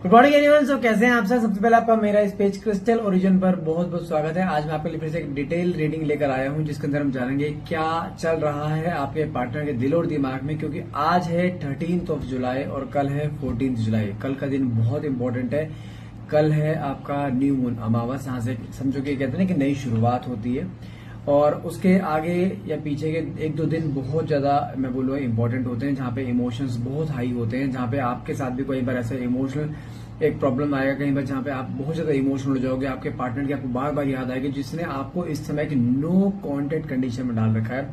Good morning animals. तो कैसे हैं आप सब? सबसे पहले आपका मेरा इस पेज क्रिस्टल ओरिजिन पर बहुत बहुत स्वागत है। आज मैं आपके लिए फिर से एक डिटेल रीडिंग लेकर आया हूं जिसके अंदर हम जानेंगे क्या चल रहा है आपके पार्टनर के दिल और दिमाग में, क्योंकि आज है 13 जुलाई और कल है 14 जुलाई। कल का दिन बहुत इंपॉर्टेंट है। कल है आपका न्यू मून, अमावस। यहाँ से समझो कि कहते हैं कि नई शुरुआत होती है और उसके आगे या पीछे के एक दो दिन बहुत ज्यादा मैं बोलूँगा इंपॉर्टेंट होते हैं, जहाँ पे इमोशंस बहुत हाई होते हैं, जहाँ पे आपके साथ भी कई बार ऐसा इमोशनल एक प्रॉब्लम आएगा कहीं पर, जहाँ पे आप बहुत ज्यादा इमोशनल हो जाओगे। आपके पार्टनर की आपको बार बार याद आएगी जिसने आपको इस समय की नो कॉन्टेक्ट कंडीशन में डाल रखा है।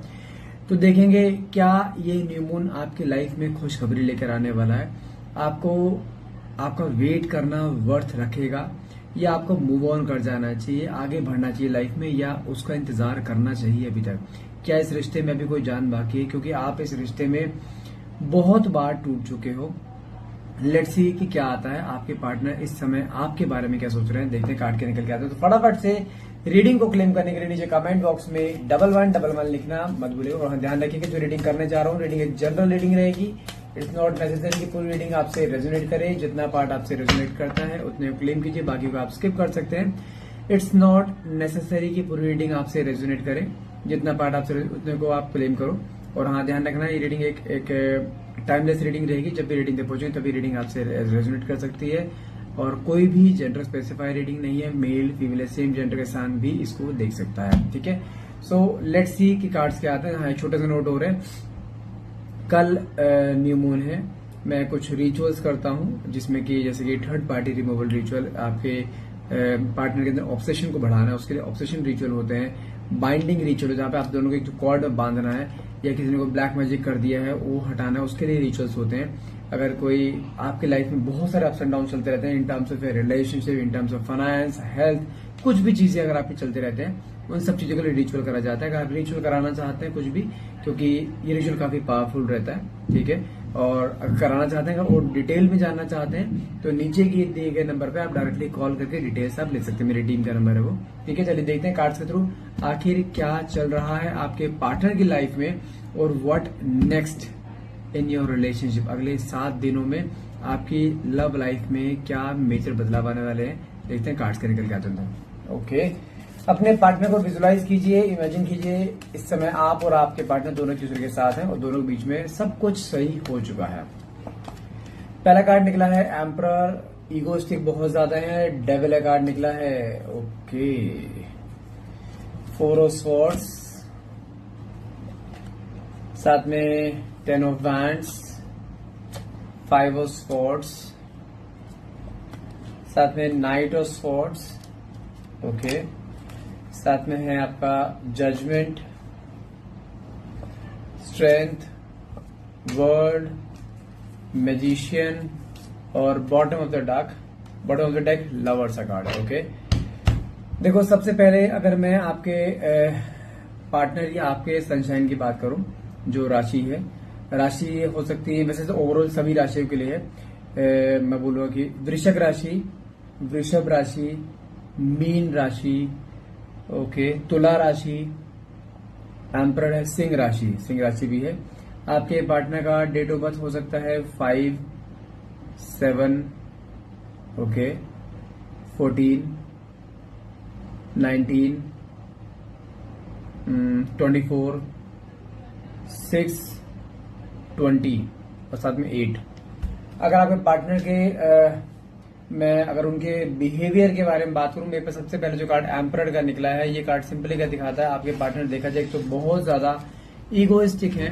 तो देखेंगे क्या ये न्यू मून आपकी लाइफ में खुशखबरी लेकर आने वाला है। आपको आपका वेट करना वर्थ रखेगा या आपको मूव ऑन कर जाना चाहिए, आगे बढ़ना चाहिए लाइफ में, या उसका इंतजार करना चाहिए अभी तक। क्या इस रिश्ते में अभी कोई जान बाकी है, क्योंकि आप इस रिश्ते में बहुत बार टूट चुके हो। लेट्स सी कि क्या आता है। आपके पार्टनर इस समय आपके बारे में क्या सोच रहे हैं, देखते हैं काट के निकल के आते हैं। तो फटाफट से रीडिंग को क्लेम करने के लिए नीचे कमेंट बॉक्स में 1111 लिखना मत भूलिए। और ध्यान रखिए कि जो रीडिंग करने जा रहा हूँ, रीडिंग एक जनरल रीडिंग रहेगी। इट्स नॉट नेसेसरी कि पूरी रीडिंग आपसे रेजोनेट करे। जितना पार्ट आपसे रेजोनेट करता है उतने क्लेम कीजिए, बाकी को आप स्किप कर सकते हैं। इट्स नॉट नेसेसरी कि पूरी रीडिंग आपसे रेजोनेट करे। जितना पार्ट आपसे उतने को आप क्लेम करो। और हाँ, ध्यान रखना ये रीडिंग एक टाइमलेस रीडिंग रहेगी। जब भी रीडिंग पे पहुंचे तभी रीडिंग आपसे रेजोनेट कर सकती है। और कोई भी जेंडर स्पेसिफाई रीडिंग नहीं है। मेल फीमेल सेम जेंडर के साथ भी इसको देख सकता है। ठीक है, सो लेट्स सी कि कार्ड्स क्या आते हैं। हाँ, छोटे से नोट हो रहे हैं। कल न्यू मून है। मैं कुछ रिचुअल्स करता हूं जिसमें कि जैसे कि थर्ड पार्टी रिमूवल रिचुअल, आपके पार्टनर के अंदर ऑब्सेशन को बढ़ाना है, उसके लिए ऑब्सेशन रिचुअल होते हैं। बाइंडिंग रिचुअल जहाँ पे आप दोनों को एक कॉर्ड बांधना है, या किसी ने को ब्लैक मैजिक कर दिया है वो हटाना है, उसके लिए रिचुअल्स होते हैं। अगर कोई आपके लाइफ में बहुत सारे अप्स एंड डाउन चलते रहते हैं in terms of relationship, in terms of finance, health, कुछ भी चीजें अगर आपके चलते रहते हैं, उन सब चीजों के लिए रिचुअल करा जाता है। अगर आप रिचुअल कराना चाहते हैं कुछ भी, क्योंकि ये रिचुअल काफी पावरफुल रहता है। ठीक है, और अगर कराना चाहते हैं और डिटेल में जानना चाहते हैं तो नीचे की दिए गए नंबर पे आप डायरेक्टली कॉल करके डिटेल्स आप ले सकते हैं। मेरी टीम का नंबर है वो। ठीक है, चलिए देखते हैं कार्ड्स के थ्रू आखिर क्या चल रहा है आपके पार्टनर की लाइफ में और what next in your relationship. अगले 7 दिनों में आपकी लव लाइफ में क्या मेजर बदलाव आने वाले हैं, देखते हैं कार्ड्स के निकल के आते हैं। ओके, अपने पार्टनर को विजुलाइज कीजिए, इमेजिन कीजिए इस समय आप और आपके पार्टनर दोनों एक दूसरे के साथ हैं और दोनों के बीच में सब कुछ सही हो चुका है। पहला कार्ड निकला है एम्परर। ईगोस्टिक बहुत ज्यादा है। डेविल का कार्ड निकला है। ओके, 4 ऑफ स्वॉर्ड्स, साथ में 10 ऑफ वैंड्स, 5 ऑफ स्वॉर्ड्स, साथ में नाइट ऑफ स्वॉर्ड्स। ओके, साथ में है आपका जजमेंट, स्ट्रेंथ, वर्ल्ड, मैजिशियन और bottom of the deck lovers का कार्ड है। ओके, देखो सबसे पहले अगर मैं आपके पार्टनर या आपके सनशाइन की बात करूं, जो राशि है, राशि हो सकती है वैसे तो ओवरऑल सभी राशियों के लिए है। मैं बोलूंगा कि वृश्चिक राशि, वृषभ राशि, मीन राशि, ओके, तुला राशि, एम्परर है, सिंह राशि भी है। आपके पार्टनर का डेट ऑफ बर्थ हो सकता है 5, 7, ओके, 14, 19, 24, 6, 20 और साथ में 8। अगर आपके पार्टनर के मैं अगर उनके बिहेवियर के बारे में बात करूं, मेरे पास सबसे पहले जो कार्ड एम्परर का निकला है, ये कार्ड सिंपली क्या दिखाता है, आपके पार्टनर देखा जाए तो बहुत ज्यादा ईगोइस्टिक हैं।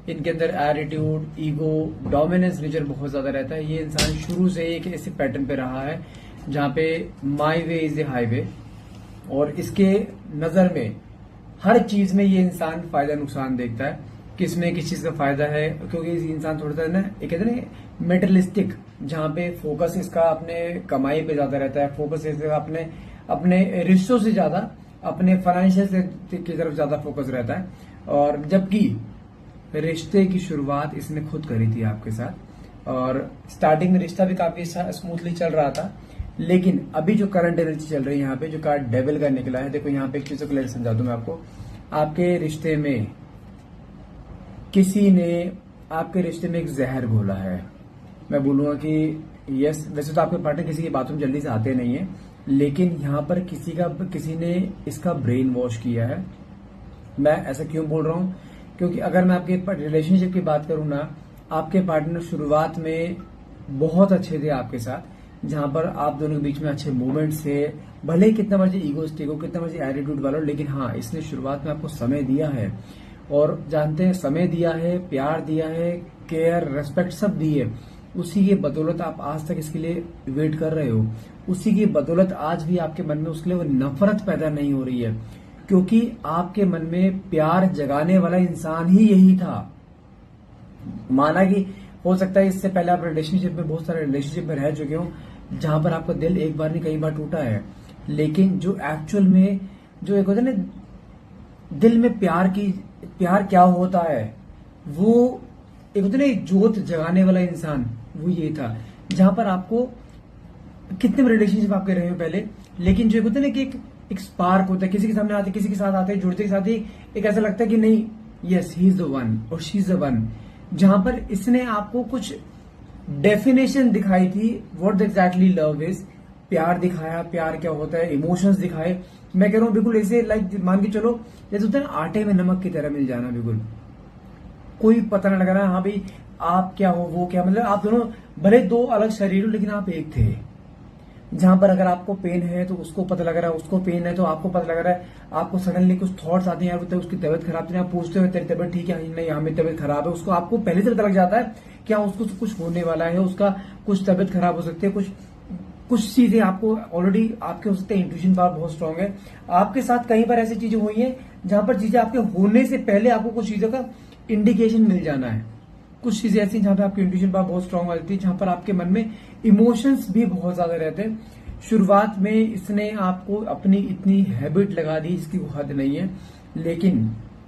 इनके अंदर एटीट्यूड, ईगो, डोमिनेंस नेचर बहुत ज्यादा रहता है। ये इंसान शुरू से एक ऐसे पैटर्न पे रहा है जहां पे माई वे इज द हाईवे, और इसके नजर में हर चीज में ये इंसान फायदा नुकसान देखता है। किसमें किस चीज का फायदा है, क्योंकि इंसान थोड़ा सा ना एक कहते हैं मेटलिस्टिक, जहां पे फोकस इसका अपने कमाई पे ज्यादा रहता है, फोकस इसका अपने रिश्तों से ज्यादा अपने फाइनेंशियल की तरफ ज्यादा फोकस रहता है। और जबकि रिश्ते की शुरुआत इसने खुद करी थी आपके साथ, और स्टार्टिंग में रिश्ता भी काफी स्मूथली चल रहा था। लेकिन अभी जो करंट एनर्जी चल रही है, यहाँ पे जो कार्ड डेविल का निकला है, देखो यहाँ पे एक चीज को क्लियर समझा दूं मैं आपको। आपके रिश्ते में किसी ने आपके रिश्ते में एक जहर घोला है। मैं बोलूंगा कि यस, वैसे तो आपके पार्टनर किसी की बातों में जल्दी से आते नहीं है, लेकिन यहाँ पर किसी ने इसका ब्रेन वॉश किया है। मैं ऐसा क्यों बोल रहा हूँ, क्योंकि अगर मैं आपके रिलेशनशिप की बात करूँ ना, आपके पार्टनर शुरुआत में बहुत अच्छे थे आपके साथ, जहां पर आप दोनों के बीच में अच्छे मोमेंट्स थे, भले ही कितना मर्जी ईगोस्टिक हो, कितना मर्जी एटीट्यूड वाला हो, लेकिन हाँ, इसने शुरुआत में आपको समय दिया है। और जानते हैं, समय दिया है, प्यार दिया है, केयर, रेस्पेक्ट सब दी है। उसी की बदौलत आप आज तक इसके लिए वेट कर रहे हो। उसी की बदौलत आज भी आपके मन में उसके लिए वो नफरत पैदा नहीं हो रही है, क्योंकि आपके मन में प्यार जगाने वाला इंसान ही यही था। माना कि हो सकता है इससे पहले आप रिलेशनशिप में, बहुत सारे रिलेशनशिप में रह चुके हो जहां पर आपका दिल एक बार नहीं कई बार टूटा है, लेकिन जो एक्चुअल में जो एक होता है ना, दिल में प्यार क्या होता है, वो एक होता है ना, जोत जगाने वाला इंसान, वो ये था। जहां पर आपको कितने रिलेशनशिप आपके रहे हो पहले, लेकिन जो होता है ना कि एक स्पार्क होता है, किसी के सामने आते, किसी के साथ आते, जुड़ते के साथ ही एक ऐसा लगता है कि नहीं, yes he is the one और शी इज द वन। जहां पर इसने आपको कुछ डेफिनेशन दिखाई थी, व्हाट एग्जैक्टली लव इज, प्यार दिखाया, प्यार क्या होता है, इमोशंस दिखाए। मैं कह रहा हूं बिल्कुल ऐसे, लाइक मान के चलो जैसे होता है ना, आटे में नमक की तरह मिल जाना, बिल्कुल कोई पता ना लगा ना, हाँ भाई आप क्या हो वो क्या, मतलब आप दोनों भले दो अलग शरीर हो लेकिन आप एक थे। जहां पर अगर आपको पेन है तो उसको पता लग रहा है, उसको पेन है तो आपको पता लग रहा है, आपको सडनली कुछ थॉट्स आते हैं, यार उसकी तबियत खराब थी, आप पूछते हो तेरी तबियत ठीक है, नहीं हमें तबियत खराब है, उसको आपको पहले से पता लग जाता है क्या उसको कुछ होने वाला है, उसका कुछ तबियत खराब हो सकती है, कुछ चीजें आपको ऑलरेडी आपके हो सकते हैं। इंट्यूशन पावर बहुत स्ट्रांग है। आपके साथ कई बार ऐसी चीजें हुई हैं जहां पर चीजें आपके होने से पहले आपको कुछ चीजों का इंडिकेशन मिल जाना है। कुछ चीजें ऐसी जहां पर आपकी इंट्यूशन पावर बहुत स्ट्रांग रहती है, जहां पर आपके मन में इमोशंस भी बहुत ज्यादा रहते हैं। शुरुआत में इसने आपको अपनी इतनी हैबिट लगा दी, इसकी हद नहीं है, लेकिन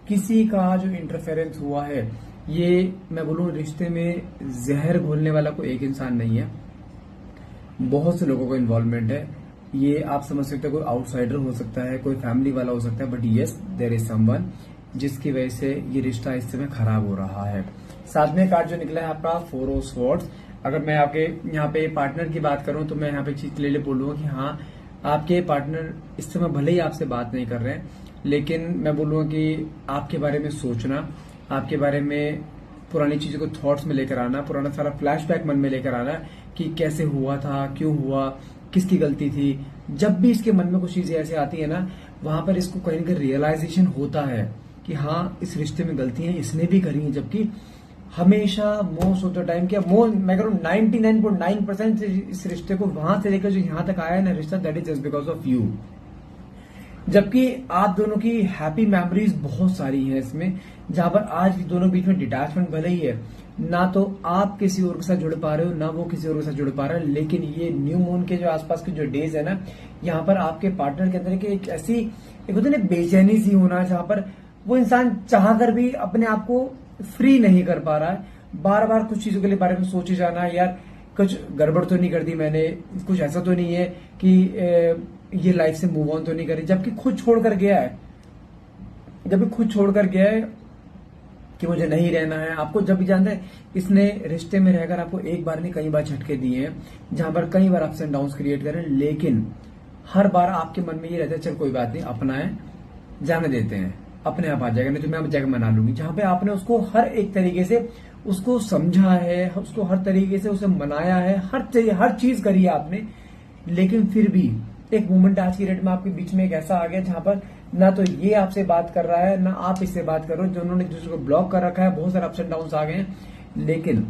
किसी का जो इंटरफेरेंस हुआ है, ये मैं बोलूं रिश्ते में जहर घोलने वाला कोई एक इंसान नहीं है, बहुत से लोगों का इन्वॉल्वमेंट है। ये आप समझ सकते हो, कोई आउटसाइडर हो सकता है, कोई फैमिली वाला हो सकता है, but yes there is someone जिसकी वजह से ये रिश्ता इस समय खराब हो रहा है। सातवें कार्ड जो निकला है आपका 4 ऑफ स्वॉर्ड्स। अगर मैं आपके यहाँ पे पार्टनर की बात करूं तो मैं यहाँ पे चीज क्लियरली बोलूंगा कि हाँ, आपके पार्टनर इस समय भले ही आपसे बात नहीं कर रहे हैं, लेकिन मैं बोलूंगा कि आपके बारे में सोचना, आपके बारे में पुरानी चीजों को थॉट्स में लेकर आना, पुराना सारा फ्लैशबैक मन में लेकर आना कि कैसे हुआ था, क्यों हुआ, किसकी गलती थी। जब भी इसके मन में कुछ चीजें ऐसी आती है ना, वहां पर इसको कहीं ना कहीं रियलाइजेशन होता है कि हाँ, इस रिश्ते में गलतियां इसने भी करी हैं, जबकि हमेशा मोस्ट ऑफ द टाइम क्या मैं कह रहा हूं 99.9% इस रिश्ते को वहां से लेकर जो यहां तक आया है ना रिश्ता, that is just because of you. जबकि आप दोनों की हैप्पी मेमोरीज बहुत सारी हैं इसमें, जहां पर आज दोनों बीच में डिटैचमेंट भले ही है, ना तो आप किसी और के साथ जुड़ पा रहे हो, ना वो किसी और के साथ जुड़ पा रहा है, लेकिन ये न्यू मून के जो आसपास के जो डेज है ना, यहाँ पर आपके पार्टनर के अंदर एक ऐसी एक होती है ना बेचैनी सी होना, जहां पर वो इंसान चाह कर भी अपने आप को फ्री नहीं कर पा रहा है। बार बार कुछ चीजों के लिए बारे में सोचे जाना, यार कुछ गड़बड़ तो नहीं कर दी मैंने, कुछ ऐसा तो नहीं है कि ये लाइफ से मूव ऑन तो नहीं करी, जबकि खुद छोड़कर गया है, जब भी खुद छोड़कर गया है कि मुझे नहीं रहना है। आपको जब भी जानते हैं, इसने रिश्ते में रहकर आपको एक बार नहीं कई बार झटके दिए हैं, जहां पर कई बार अप्स एंड डाउन्स क्रिएट करें, लेकिन हर बार आपके मन में ये रहता है चल कोई बात नहीं, अपना है, जाने देते हैं, अपने आप आ जाएगा, नहीं तो मैं अब जगह मना लूंगी। जहां पे आपने उसको हर एक तरीके से उसको समझा है, उसको हर तरीके से उसे मनाया है, हर चीज करी है आपने, लेकिन फिर भी एक मोमेंट आज की डेट में आपके बीच में एक ऐसा आ गया जहां पर ना तो ये आपसे बात कर रहा है, ना आप इससे बात कर रहे हो, जो उन्होंने दूसरे को ब्लॉक कर रखा है, बहुत सारे अप्स एंड डाउन्स आ गए हैं। लेकिन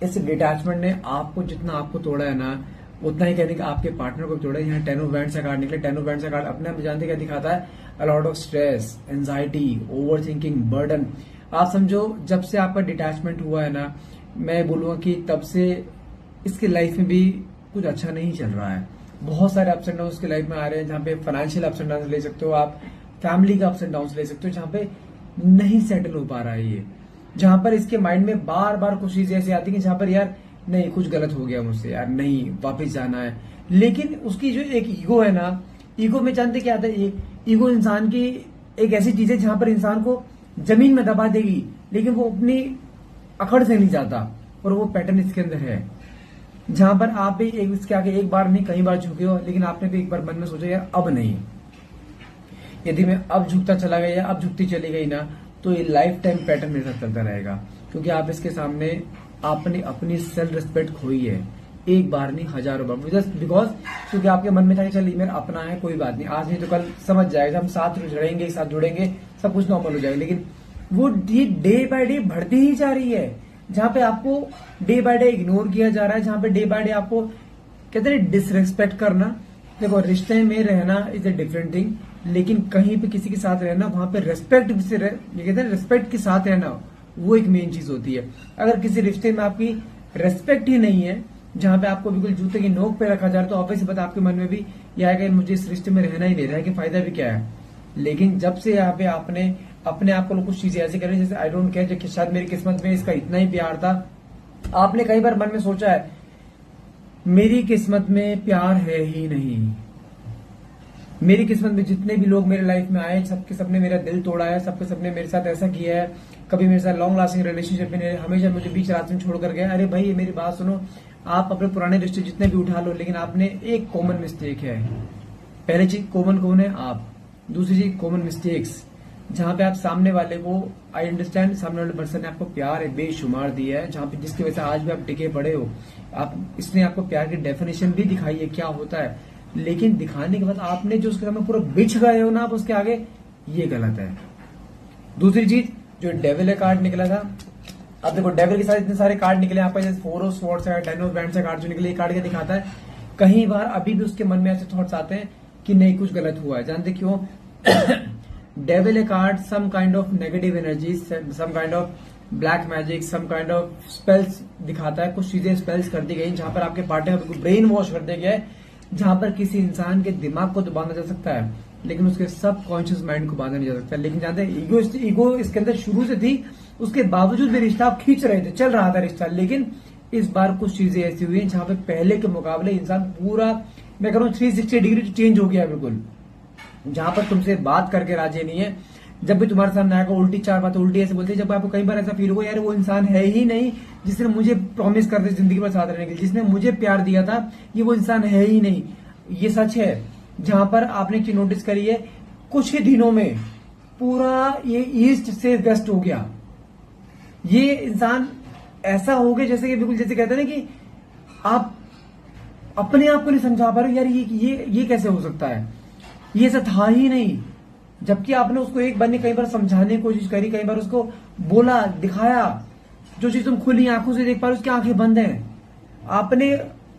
इस डिटैचमेंट ने आपको जितना आपको तोड़ा है ना, उतना ही कहने का आपके पार्टनर को तोड़ा है। यहाँ 10 ऑफ वैंड्स का कार्ड निकले। 10 ऑफ वैंड्स का कार्ड अपने आप जानते क्या दिखाता है, a lot of stress, anxiety, over thinking, burden. आप समझो जब से आपका डिटैचमेंट हुआ है ना, मैं बोलूंगा कि तब से इसकी लाइफ में भी कुछ अच्छा नहीं चल रहा है। बहुत सारे अप्स एंड डाउन की लाइफ में आ रहे हैं, जहां पे फाइनेंशियल अप्स एंड डाउन ले सकते हो आप, फैमिली का अप्स एंड डाउन ले सकते हो, जहां पे नहीं सेटल हो पा रहा है ये, जहां पर इसके माइंड में बार बार कुछ चीजें ऐसी आती है कि जहां पर यार नहीं कुछ गलत हो गया मुझसे, यार नहीं वापस जाना है। लेकिन उसकी जो एक ईगो है ना, ईगो में जानते क्या आता है, ईगो इंसान की एक ऐसी चीज है जहां पर इंसान को जमीन में दबा देगी, लेकिन वो अपनी अकड़ से नहीं जाता, और वो पैटर्न इसके अंदर है। जहां पर आप भी इसके आगे एक बार नहीं कई बार झुके हो, लेकिन आपने भी एक बार मन में सोचा यार अब नहीं, यदि मैं अब झुकता चला गया या अब झुकती चली गई ना, तो ये लाइफ टाइम पैटर्न मेरे साथ चलता रहेगा। क्योंकि आप इसके सामने आपने अपनी सेल्फ रिस्पेक्ट खोई है, एक बार नहीं हजारों बार, जस्ट बिकॉज क्योंकि आपके मन में था कि चल ईमेल अपना है, कोई बात नहीं, आज नहीं तो कल समझ जाएगा, हम साथ जुड़ेंगे, साथ जुड़ेंगे, सब कुछ नॉर्मल हो जाएगा। लेकिन वो डे बाय डे बढ़ती ही जा रही है, जहां पे आपको डे बाय डे इग्नोर किया जा रहा है, जहां पे डे बाय डे आपको कहते हैं डिसरेस्पेक्ट करना। देखो, रिश्ते में रहना इज अ डिफरेंट थिंग, लेकिन कहीं पे किसी के साथ रहना, वहां पे रेस्पेक्ट से ये कहते हैं रेस्पेक्ट के साथ रहना, वो एक मेन चीज होती है। अगर किसी रिश्ते में आपकी रेस्पेक्ट ही नहीं है, जहां पे आपको बिल्कुल जूते की नोक पे रखा जा रहा है, तो ऑब्वियसली बात आपके मन में भी यह आएगा मुझे इस रिश्ते में रहना ही नहीं रहा है, कि फायदा भी क्या है। लेकिन जब से यहाँ पे आपने अपने आप को कुछ चीजें ऐसी करी जैसे आई डोंट केयर, कि शायद मेरी किस्मत में इसका इतना ही प्यार था, आपने कई बार मन में सोचा है मेरी किस्मत में प्यार है ही नहीं, मेरी किस्मत में जितने भी लोग मेरे लाइफ में आए सबके सबने मेरा दिल तोड़ा है, सबके सबने मेरे साथ ऐसा किया है, कभी मेरे साथ लॉन्ग लास्टिंग रिलेशनशिप में हमेशा मुझे बीच रास्ते में छोड़कर गए। अरे भाई मेरी बात सुनो, आप अपने पुराने रिश्ते जितने भी उठा लो, लेकिन आपने एक कॉमन मिस्टेक है। पहली चीज कॉमन कौन है? आप। दूसरी चीज कॉमन मिस्टेक्स, जहां पे आप सामने वाले को, आई अंडरस्टैंड सामने वाले पर्सन ने आपको प्यार है बेशुमार दिया है, जहां पे जिसकी वजह से आज भी आप टिके पड़े हो, आप इसने आपको प्यार की डेफिनेशन भी दिखाई है क्या होता है, लेकिन दिखाने के बाद आपने जो उसके सामने पूरा बिछ गए हो ना आप उसके आगे, ये गलत है। दूसरी चीज जो डेविल का कार्ड निकला था, अब देखो डेविल के साथ इतने सारे कार्ड निकले आपका, जैसे 4 ऑफ स्वॉर्ड्स है, 10 ऑफ वैंड्स का कार्ड जो निकले, ये कार्ड क्या दिखाता है? कई बार अभी भी उसके मन में ऐसे थॉट्स आते हैं कि नहीं कुछ गलत हुआ है। जानते क्यों? Devil a card some kind of negative energy, some kind of black magic, some kind of spells दिखाता है। कुछ चीजें स्पेल्स कर दी गई जहां पर आपके पार्टनर को ब्रेन वॉश कर दिया गया है, जहां पर किसी इंसान के दिमाग को तो बांधा जा सकता है, लेकिन उसके सब कॉन्शियस माइंड को बांधा नहीं जा सकता। लेकिन जानते हैं ईगो इसके अंदर शुरू से थी, उसके बावजूद भी रिश्ता आप खींच रहे थे, चल रहा था रिश्ता। लेकिन इस बार कुछ चीजें ऐसी हुई जहां पे पहले के मुकाबले इंसान पूरा, मैं कह रहा हूं 360 डिग्री चेंज हो गया बिल्कुल। जहां पर तुमसे बात करके राजी नहीं है, जब भी तुम्हारे सामने आएगा उल्टी चार बातें उल्टी ऐसे बोलते हैं, जब आपको कई बार ऐसा फील होगा यार वो इंसान है ही नहीं जिसने मुझे प्रॉमिस कर दिया जिंदगी भर साथ रहने के लिए, जिसने मुझे प्यार दिया था, ये वो इंसान है ही नहीं। ये सच है। जहां पर आपने चीज नोटिस करी है, कुछ ही दिनों में पूरा ये ईस्ट से वेस्ट हो गया। ये इंसान ऐसा हो गया जैसे कि बिल्कुल जैसे कहते हैं ना कि आप अपने आप को नहीं समझा पा रहे यार ये कैसे हो सकता है, ये ऐसा था ही नहीं। जबकि आपने उसको एक बार नहीं कई बार समझाने की कोशिश करी, कई बार उसको बोला, दिखाया, जो चीज तुम खुली आंखों से देख पा रहे उसकी आंखें बंद हैं, आपने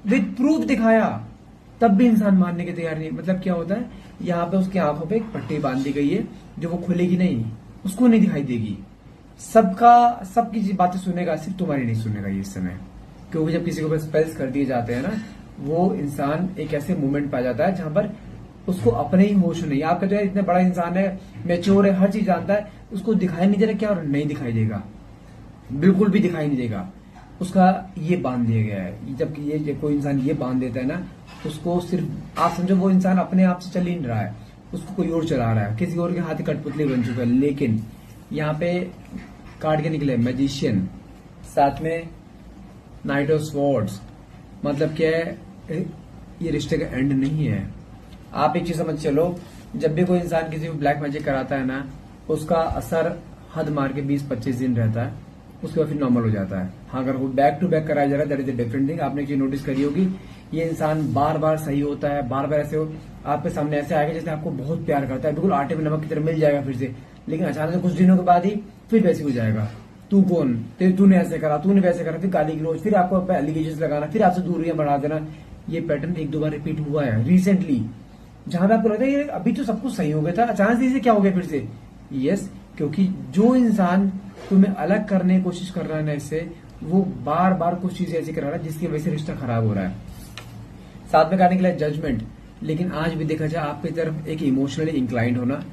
विद प्रूफ दिखाया, तब भी इंसान मानने के तैयार नहीं। मतलब क्या होता है, यहाँ पे उसकी आंखों पे एक पट्टी बांध दी गई है जो वो खुलेगी नहीं, उसको नहीं दिखाई देगी। सबकी बातें सुनेगा, सिर्फ तुम्हारी नहीं सुनेगा ये इस समय। क्योंकि जब किसी को स्पेल्स कर दिए जाते हैं ना, वो इंसान एक ऐसे मोमेंट पा जाता है जहां पर उसको अपने ही होश नहीं। आप कहते हैं इतना बड़ा इंसान है, मैच्योर है, हर चीज जानता है, उसको दिखाई नहीं दे रहा क्या, और नहीं दिखाई देगा, बिल्कुल भी दिखाई नहीं देगा। उसका ये बांध दिया गया है। जबकि ये कोई इंसान ये बांध देता है ना, उसको सिर्फ आप समझो वो इंसान अपने आप से चल ही नहीं रहा है, उसको कोई और चला रहा है, किसी और के हाथ कठपुतली बन चुका है। लेकिन यहाँ पे कार्ड के निकले मैजिशियन, साथ में नाइट ऑफ स्वॉर्ड्स। मतलब क्या है, ये रिश्ते का एंड नहीं है। आप एक चीज समझ चलो, जब भी कोई इंसान किसी को ब्लैक मैजिक कराता है ना, उसका असर हद मार के 20-25 दिन रहता है, उसके बाद फिर नॉर्मल हो जाता है। हाँ, अगर वो बैक टू बैक कराया जा रहा है, that is a different thing. आपने एक चीज नोटिस करी होगी, ये इंसान बार बार सही होता है, बार बार ऐसे आपके सामने ऐसे आएगा जैसे आपको बहुत प्यार करता है, बिल्कुल आटे में नमक की तरह मिल जाएगा फिर से। लेकिन अचानक कुछ दिनों के बाद ही फिर वैसे हो जाएगा। तू कौन, तूने ऐसे करा, तूने वैसे करा, फिर गाली गलौज, फिर आपको एलिगेशन लगाना, फिर आपसे दूरियां बढ़ा देना। ये पैटर्न 1-2 बार रिपीट हुआ है रिसेंटली, जहां पे आपको लगता है ये अभी तो सब कुछ सही हो गया था, अचानक से क्या हो गया फिर से। यस, क्योंकि जो इंसान तुम्हें अलग करने की कोशिश कर रहा है ना इससे, वो बार बार कुछ चीजें ऐसी करा रहा है जिसकी वजह से रिश्ता खराब हो रहा है। साथ में करने के लिए जजमेंट। लेकिन आज भी देखा जाए आपकी तरफ एक इमोशनली इंक्लाइंड होना,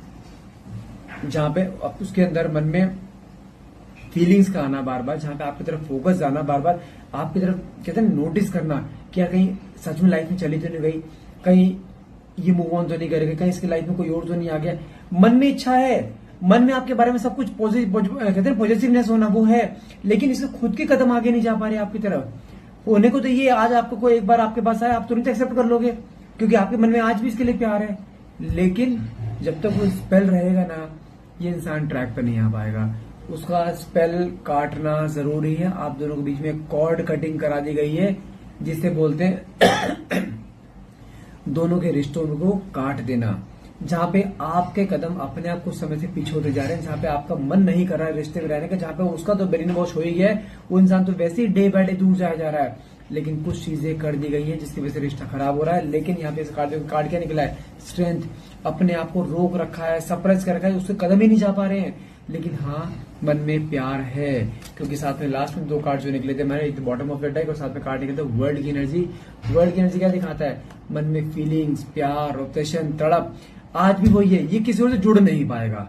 जहां पे उसके अंदर मन में फीलिंग्स का आना बार बार, जहां पे आपकी तरफ फोकस जाना बार बार, आपकी तरफ कहते हैं नोटिस करना, क्या कहीं सच में लाइफ में चली तो नहीं गई, कहीं ये मूव ऑन तो नहीं करेगा, कहीं इसकी लाइफ में कोई और तो नहीं आ गया। मन में इच्छा है, मन में आपके बारे में सब कुछ कहते हैं पॉजिटिवनेस होना वो है, लेकिन इसके खुद के कदम आगे नहीं जा पा रहे आपकी तरफ। होने को तो ये आज आपको कोई एक बार आपके पास आए, आप तुरंत एक्सेप्ट कर लोगे क्योंकि आपके मन में आज भी इसके लिए प्यार है। लेकिन जब तक वो स्पेल रहेगा ना, ये इंसान ट्रैक पर नहीं आ पाएगा। उसका स्पेल काटना जरूरी है। आप दोनों के बीच में कॉर्ड कटिंग करा दी गई है, जिसे बोलते हैं दोनों के रिश्तों को काट देना। जहां पे आपके कदम अपने आप कुछ समय से पीछे होते जा रहे हैं, जहां पे आपका मन नहीं कर रहा है रिश्ते में रहने का, जहां पे उसका तो ब्रेन वॉश हो ही गया है, वो इंसान तो वैसे ही डे बाय डे दूर जाया जा रहा है। लेकिन कुछ चीजें कर दी गई है जिसकी वजह से रिश्ता खराब हो रहा है। लेकिन यहाँ पे कार्ड क्या निकला है? स्ट्रेंथ। अपने आप को रोक रखा है, सप्रेस कर रखा है, उससे कदम ही नहीं जा पा रहे हैं। लेकिन हाँ, मन में प्यार है, क्योंकि साथ में लास्ट में 2 कार्ड जो निकले थे मैंने, एक बॉटम ऑफ द डेक और साथ में कार्ड निकले थे वर्ल्ड की एनर्जी। वर्ल्ड की एनर्जी क्या दिखाता है? मन में फीलिंग्स, प्यार, ऑब्सेशन, तड़प आज भी वही है। ये किसी और से जुड़ नहीं पाएगा।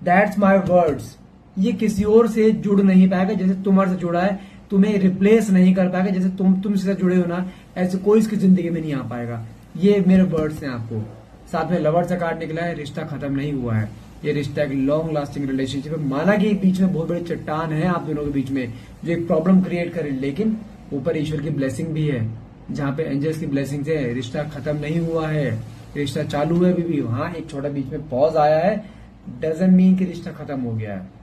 That's my words. ये किसी और से जुड़ नहीं पाएगा जैसे तुम्हारे से जुड़ा है। तुम्हें रिप्लेस नहीं कर पाएगा जैसे तुम इससे जुड़े हो ना, ऐसे कोई इसकी जिंदगी में नहीं आ पाएगा। ये मेरे वर्ड्स हैं आपको। साथ में लवर्स का कार्ड निकला है, रिश्ता खत्म नहीं हुआ है। ये रिश्ता एक लॉन्ग लास्टिंग रिलेशनशिप है। माना कि बीच में बहुत बड़ी चट्टान है आप दोनों के बीच में जो एक प्रॉब्लम क्रिएट करे, लेकिन ऊपर ईश्वर की ब्लेसिंग भी है, जहां पे एंजल्स की ब्लेसिंग है। रिश्ता खत्म नहीं हुआ है, रिश्ता चालू है अभी भी। हाँ, एक छोटा बीच में पॉज आया है, डजंट मीन कि रिश्ता खत्म हो गया है।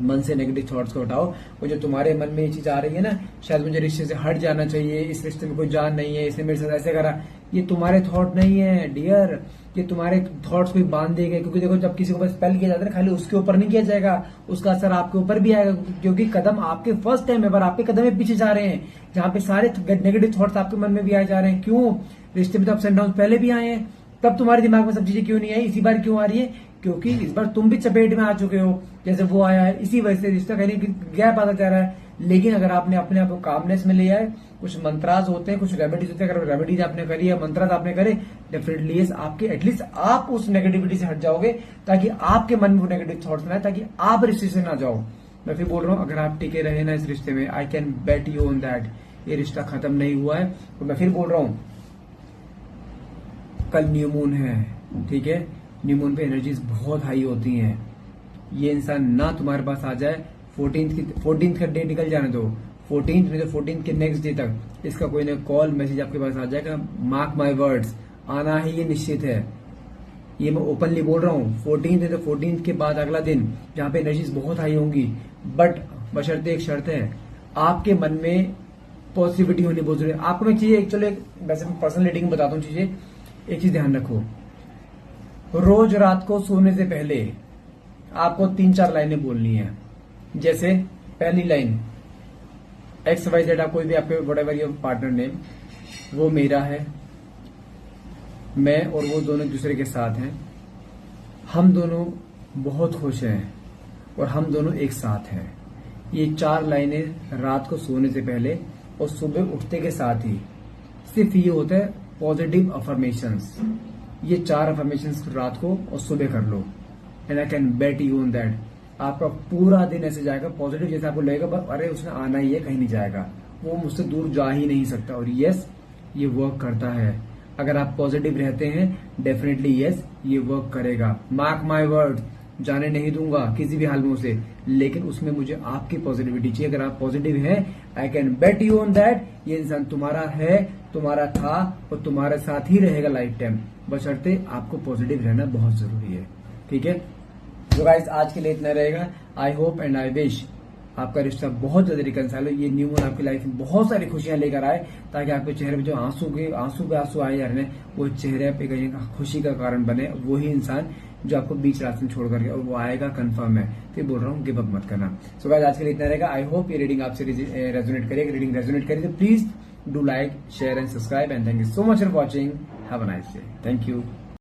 मन से नेगेटिव थॉट्स को हटाओ। वो जो तुम्हारे मन में ये चीज आ रही है ना, शायद मुझे रिश्ते से हट जाना चाहिए, इस रिश्ते में कोई जान नहीं है, इसने मेरे साथ ऐसे करा, ये तुम्हारे थॉट नहीं है डियर। ये तुम्हारे थॉट्स को बांध देंगे। क्योंकि देखो, जब किसी के ऊपर स्पेल किया जाता है खाली उसके ऊपर नहीं किया जाएगा, उसका असर आपके ऊपर भी आएगा। क्योंकि कदम आपके फर्स्ट टाइम है पर आपके कदम में पीछे जा रहे हैं, जहां पे सारे नेगेटिव थॉट्स आपके मन में भी आए जा रहे हैं। क्यों? रिश्ते में तो अप्स एंड डाउन पहले भी आए हैं, तब तुम्हारे दिमाग में सब चीजें क्यों नहीं आई? इसी बार क्यों आ रही है? क्योंकि इस बार तुम भी चपेट में आ चुके हो, जैसे वो आया है। इसी वजह से रिश्ता कहीं गैप आता जा रहा है। लेकिन अगर आपने अपने आप को कामनेस में लिया है, कुछ मंत्राज होते हैं, कुछ रेमेडीज होते हैं, अगर रेमेडीज आपने करी है, मंत्राज आपने करे, डेफिनेटली आपके एटलीस्ट आप उस नेगेटिविटी से हट जाओगे, ताकि आपके मन में वो नेगेटिव थॉट्स ना आए, ताकि आप रिश्ते से ना जाओ। मैं फिर बोल रहा हूँ, अगर आप टिके रहे ना इस रिश्ते में, आई can bet you on that, ये रिश्ता खत्म नहीं हुआ है। तो मैं फिर बोल रहा हूँ, कल न्यू मून है, ठीक है? न्यू मून पे एनर्जीज बहुत हाई होती हैं। ये इंसान ना तुम्हारे पास आ जाए 14th का डे निकल जाने दो, 14th में तो 14th के नेक्स्ट डे तक इसका कोई ना कॉल मैसेज आपके पास आ जाएगा। मार्क माई वर्ड्स, आना ही ये निश्चित है। ये मैं ओपनली बोल रहा हूँ। 14th है तो 14th के बाद अगला दिन जहां पे एनर्जीज बहुत हाई होंगी, बट बशर्ते एक शर्त है, आपके मन में पॉजिटिविटी होनी बहुत जरूरी है। आपको मैं चीजें, चलो एक वैसे मैं पर्सनल रीडिंग बताता हूँ चीजें। एक चीज ध्यान रखो, रोज रात को सोने से पहले आपको 3-4 लाइनें बोलनी है। जैसे पहली लाइन, XYZ, आप कोई भी आपके व्हाटएवर योर पार्टनर नेम, वो मेरा है, मैं और वो दोनों दूसरे के साथ हैं, हम दोनों बहुत खुश हैं और हम दोनों एक साथ हैं। ये 4 लाइनें रात को सोने से पहले और सुबह उठते के साथ ही, सिर्फ ये होता है पॉजिटिव अफर्मेशंस। ये 4 अफर्मेशंस रात को और सुबह कर लो, and I can bet you on that, आपका पूरा दिन ऐसे जाएगा पॉजिटिव, जैसे आपको लगेगा बस अरे उसने आना ही है, कहीं नहीं जाएगा, वो मुझसे दूर जा ही नहीं सकता। और यस, ये वर्क करता है। अगर आप पॉजिटिव रहते हैं, डेफिनेटली यस, ये वर्क करेगा। मार्क माई वर्ड, जाने नहीं दूंगा किसी भी हाल में उसे, लेकिन उसमें मुझे आपकी पॉजिटिविटी चाहिए। अगर आप पॉजिटिव हैं, आई can bet you on that, ये इंसान तुम्हारा है, तुम्हारा था और तुम्हारे साथ ही रहेगा लाइफ टाइम। बशर्ते आपको पॉजिटिव रहना बहुत जरूरी है, ठीक है? तो गाइस, आज के लिए इतना रहेगा। I hope and I wish आपका रिश्ता बहुत जल्दी रिकंसाइल हो, ये न्यू मून आपकी लाइफ में बहुत सारी खुशियां लेकर आए, ताकि आपके चेहरे पे जो आंसू पे आंसू आए जा रहे हैं, वो चेहरे पे कहीं खुशी का कारण बने। वही इंसान जो आपको बीच रास्ते में छोड़ करके, और वो आएगा, कंफर्म है। तो बोल रहा हूँ, गिव अप मत करना। सो गाइस, आज के लिए इतना रहेगा। आई होप ये रीडिंग आपसे रेजोनेट करेगी। रीडिंग रेजोनेट करेगी तो please do like, share and subscribe, and thank you so much for watching. Have a nice day. Thank you.